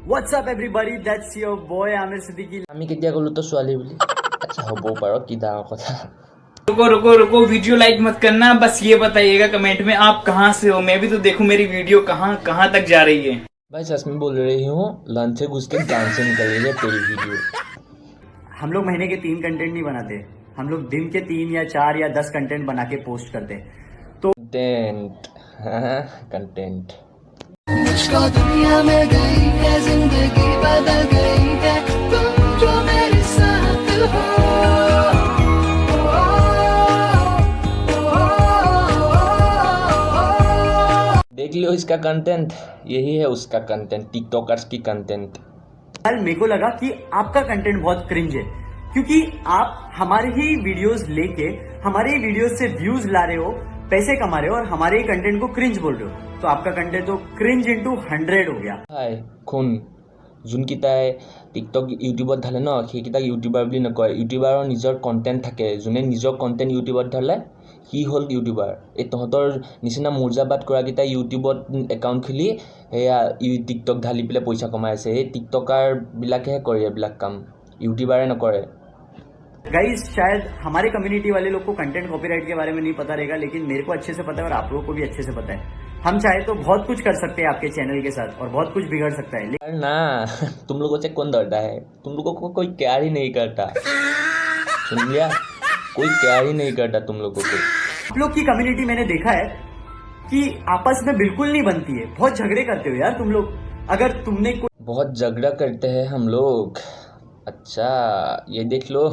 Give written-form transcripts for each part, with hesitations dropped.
What's up everybody, that's your boy Amir Siddiqui. আমি কেতিয়া গ'লো তো ছোৱালী বুলি আচ্ছা হ'বও পাৰ কি ডাঙৰ কথা रुको रुको रुको वीडियो लाइक मत करना, बस ये बताइएगा कमेंट में आप कहाँ से हो, मैं भी तो देखूं मेरी वीडियो कहाँ कहाँ तक जा रही है। भाई सच में बोल रही हूँ लंच से घुस के जान से निकल रही है तेरी वीडियो। हम लोग महीने के 3 कंटेंट नहीं बनाते, हम लोग दिन के 3 या 4 या 10 कंटेंट बना के पोस्ट करते हैं। तो कंटेंट मुझको दुनिया में गई है जिंदगी बदल गई है तुम जो मेरे साथ हो। देख लियो इसका कंटेंट, यही है उसका कंटेंट, टिकटॉकर्स की कंटेंट। कल मेरे को लगा कि आपका कंटेंट बहुत क्रिंज है, क्योंकि आप हमारे ही वीडियोस लेके हमारे ही वीडियोस से व्यूज ला रहे हो, पैसे कमा रहे हो और हमारे ही कंटेंट को क्रिंज बोल रहे हो। तो आपका कंटेंट तो क्रिंज इंटू 100 हो गया। हाय শুন যোনকেইটাই টিকটক ইউটিউবত ঢালে ন সেইকেইটাক ইউটিউবাৰ বুলি নকয়। ইউটিউবাৰৰ নিজৰ কণ্টেণ্ট থাকে, যোনে নিজৰ কণ্টেণ্ট ইউটিউবত ঢালে সি হ'ল ইউটিউবাৰ। এই তহঁতৰ নিচিনা মুৰ্জাবাদ কৰাকেইটাই ইউটিউবত একাউণ্ট খুলি সেয়া টিকটক ঢালি পেলাই পইচা কমাই আছে। এই টিকটকাৰবিলাকেহে কৰে এইবিলাক কাম, ইউটিউবাৰে নকৰে। गाइस शायद हमारे कम्युनिटी वाले लोग को कंटेंट कॉपीराइट के बारे में नहीं पता रहेगा, लेकिन मेरे को अच्छे से पता है और आप लोगों को भी अच्छे से पता है। हम चाहे तो बहुत कुछ कर सकते हैं आपके चैनल के साथ और बहुत कुछ बिगड़ सकता है। अरे ना तुम लोगों से कौन डरता है, तुम लोगों को कोई केयर ही नहीं करता, सुन लिया, कोई केयर ही नहीं करता तुम लोगों को। आप लोग की कम्युनिटी मैंने देखा है कि आपस में बिल्कुल नहीं बनती है, बहुत झगड़े करते हो यार तुम लोग। अगर तुमने बहुत झगड़ा करते हैं हम लोग, अच्छा ये देख लो।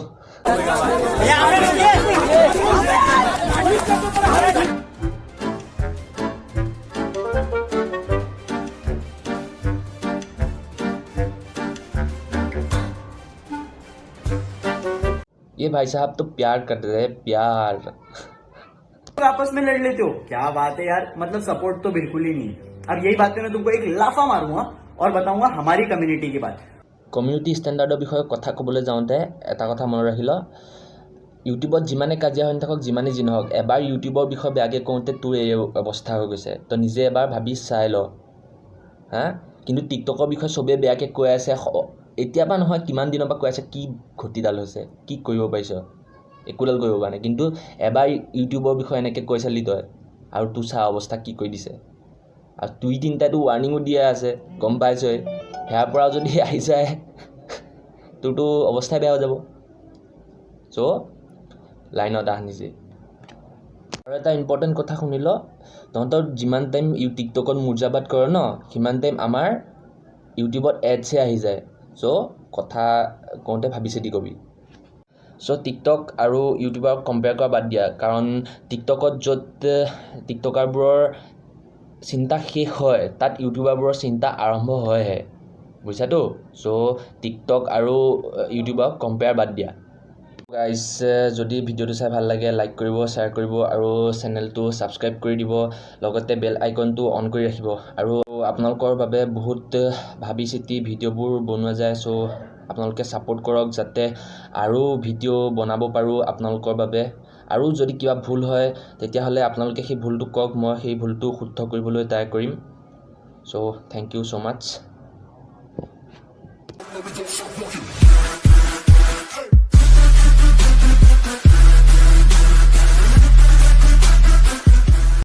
ये भाई साहब तो प्यार कर रहे हैं, प्यार। आपस में लड़ लेते हो, क्या बात है यार, मतलब सपोर्ट तो बिल्कुल ही नहीं है। अब यही बात पे मैं तुमको एक लाफा मारूंगा और बताऊंगा हमारी कम्युनिटी की बात। কমিউনিটি ষ্টেণ্ডাৰ্ডৰ বিষয়ে কথা ক'বলৈ যাওঁতে এটা কথা মনত ৰাখি ল, ইউটিউবত যিমানে কাজিয়া হৈ নাথাকক, যিমানে যি নহওক, এবাৰ ইউটিউবৰ বিষয়ে বেয়াকৈ কওঁতে তোৰ এই অৱস্থা হৈ গৈছে, তই নিজে এবাৰ ভাবি চাই ল হা। কিন্তু টিকটকৰ বিষয়ে চবেই বেয়াকৈ কৈ আছে, এতিয়া পৰা নহয় কিমান দিনৰ পৰা কৈ আছে, কি ঘটিডাল হৈছে, কি কৰিব পাৰিছ, একোডাল কৰিব পৰা নাই। কিন্তু এবাৰ ইউটিউবৰ বিষয়ে এনেকৈ কৈ চালি তই, আৰু তোৰ চা অৱস্থা কি কৰি দিছে। আৰু 2-3টাতো ৱাৰ্ণিঙো দিয়া আছে, গম পাইছই, সেয়াৰ পৰাও যদি আহি যায় তোৰতো অৱস্থাই বেয়া হৈ যাব। চ' লাইনত আহ নিজে। আৰু এটা ইম্পৰ্টেণ্ট কথা শুনি ল, তহঁতৰ যিমান টাইম টিকটকত মুৰ্জাবাদ কৰ ন, সিমান টাইম আমাৰ ইউটিউবত এডছে আহি যায়। চ' কথা কওঁতে ভাবি চিতি কবি। চ' টিকটক আৰু ইউটিউবাৰক কম্পেয়াৰ কৰা বাদ দিয়া, কাৰণ টিকটকত য'ত টিকটকাৰবোৰৰ চিন্তা শেষ হয়, তাত ইউটিউবাৰবোৰৰ চিন্তা আৰম্ভ হয়হে, বুজিছাতো। চ' টিকটক আৰু ইউটিউবাৰক কম্পেয়াৰ বাদ দিয়া। গাইজ যদি ভিডিঅ'টো চাই ভাল লাগে লাইক কৰিব, শ্বেয়াৰ কৰিব আৰু চেনেলটো ছাবস্ক্ৰাইব কৰি দিব, লগতে বেল আইকনটো অন কৰি ৰাখিব। আৰু আপোনালোকৰ বাবে বহুত ভাবি চিতি ভিডিঅ'বোৰ বনোৱা যায়, চ' আপোনালোকে ছাপোৰ্ট কৰক যাতে আৰু ভিডিঅ' বনাব পাৰোঁ আপোনালোকৰ বাবে। আৰু যদি কিবা ভুল হয় তেতিয়াহ'লে আপোনালোকে সেই ভুলটো কওক, মই সেই ভুলটো শুদ্ধ কৰিবলৈ ট্ৰাই কৰিম। চ' থেংক ইউ ছ' মাছ।